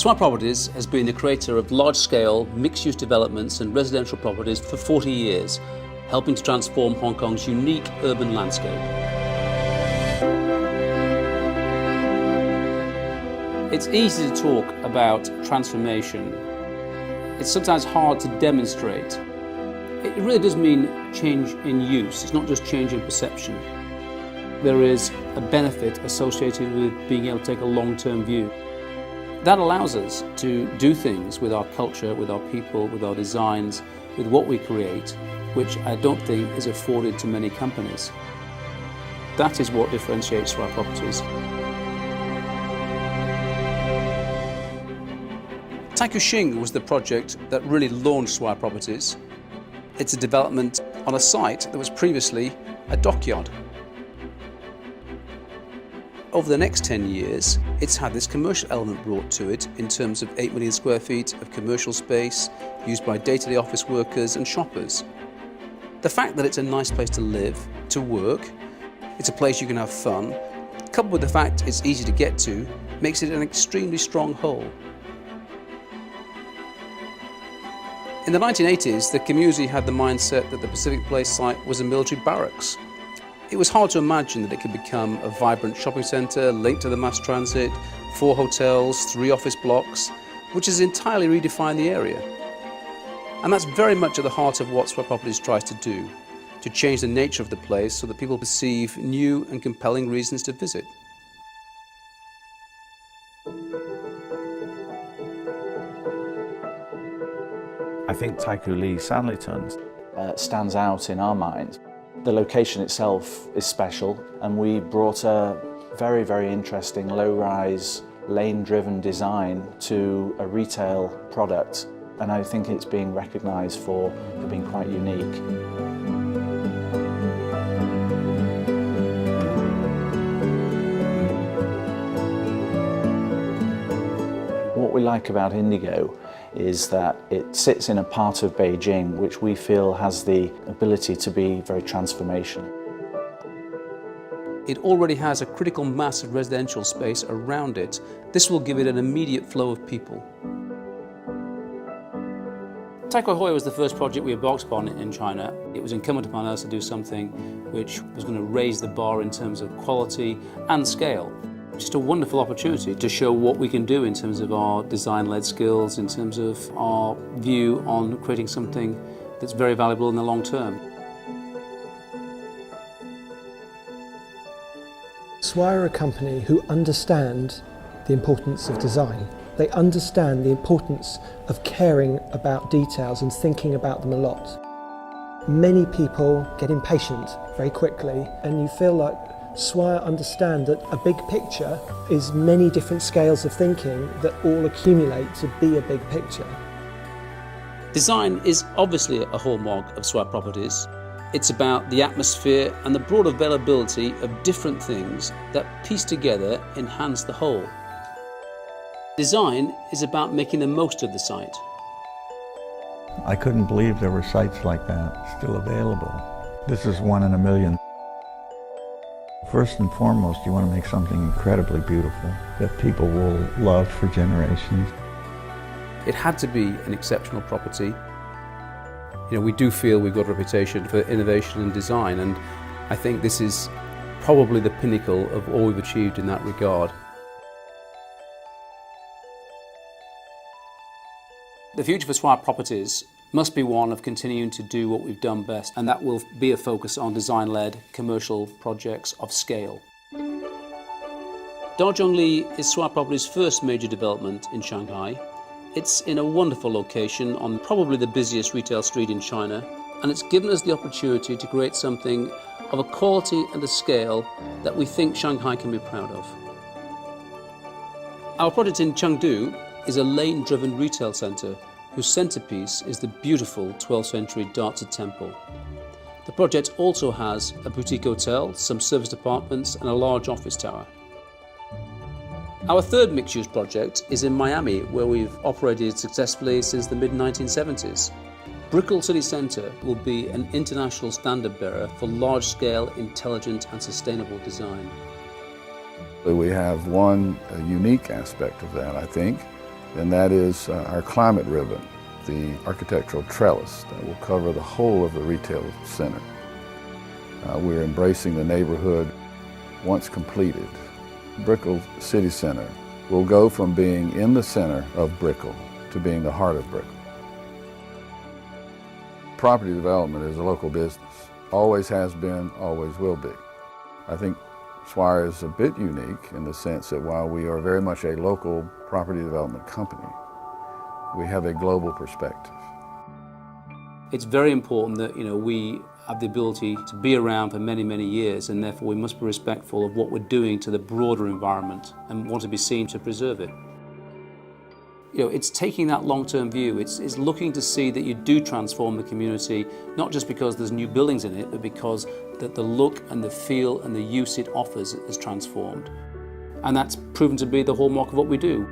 Swire Properties has been the creator of large-scale mixed-use developments and residential properties for 40 years, helping to transform Hong Kong's unique urban landscape. It's easy to talk about transformation. It's sometimes hard to demonstrate. It really does mean change in use. It's not just change in perception. There is a benefit associated with being able to take a long-term view. That allows us to do things with our culture, with our people, with our designs, with what we create, which I don't think is afforded to many companies. That is what differentiates Swire Properties. Taikoo Shing was the project that really launched Swire Properties. It's a development on a site that was previously a dockyard. Over the next 10 years, it's had this commercial element brought to it in terms of 8 million square feet of commercial space used by day-to-day office workers and shoppers. The fact that it's a nice place to live, to work, it's a place you can have fun, coupled with the fact it's easy to get to, makes it an extremely strong whole. In the 1980s, the community had the mindset that the Pacific Place site was a military barracks. It was hard to imagine that it could become a vibrant shopping centre linked to the mass transit, 4 hotels, 3 office blocks, which has entirely redefined the area. And that's very much at the heart of what Swire Properties tries to do, to change the nature of the place so that people perceive new and compelling reasons to visit. I think Taikoo Li Sanlitun stands out in our minds. The location itself is special, and we brought a very, very interesting low-rise, lane-driven design to a retail product, and I think it's being recognised for being quite unique. What we like about Indigo is that it sits in a part of Beijing which we feel has the ability to be very transformational. It already has a critical mass of residential space around it. This will give it an immediate flow of people. Taikoo Hui was the first project we embarked upon in China. It was incumbent upon us to do something which was going to raise the bar in terms of quality and scale. Just a wonderful opportunity to show what we can do in terms of our design-led skills, in terms of our view on creating something that's very valuable in the long term. Swire are a company who understand the importance of design. They understand the importance of caring about details and thinking about them a lot. Many people get impatient very quickly, and you feel like Swire understand that a big picture is many different scales of thinking that all accumulate to be a big picture. Design is obviously a hallmark of Swire Properties. It's about the atmosphere and the broad availability of different things that piece together enhance the whole. Design is about making the most of the site. I couldn't believe there were sites like that still available. This is one in a million. First and foremost, you want to make something incredibly beautiful that people will love for generations. It had to be an exceptional property. You know, we do feel we've got a reputation for innovation and design, and I think this is probably the pinnacle of all we've achieved in that regard. The future for Swire Properties must be one of continuing to do what we've done best, and that will be a focus on design-led commercial projects of scale. Da Zhongli is Swire Properties' first major development in Shanghai. It's in a wonderful location on probably the busiest retail street in China, and it's given us the opportunity to create something of a quality and a scale that we think Shanghai can be proud of. Our project in Chengdu is a lane-driven retail centre whose centrepiece is the beautiful 12th century Dazi temple. The project also has a boutique hotel, some serviced apartments and a large office tower. Our third mixed-use project is in Miami, where we've operated successfully since the mid-1970s. Brickell City Centre will be an international standard bearer for large-scale, intelligent and sustainable design. We have one unique aspect of that, I think, and that is our climate ribbon, the architectural trellis that will cover the whole of the retail center. We're embracing the neighborhood once completed. Brickell City Center will go from being in the center of Brickell to being the heart of Brickell. Property development is a local business. Always has been, always will be. I think Swire is a bit unique in the sense that while we are very much a local property development company, we have a global perspective. It's very important that we have the ability to be around for many, many years, and therefore we must be respectful of what we're doing to the broader environment and want to be seen to preserve it. It's taking that long-term view. It's looking to see that you do transform the community, not just because there's new buildings in it, but because the look and the feel and the use it offers is transformed. And that's proven to be the hallmark of what we do.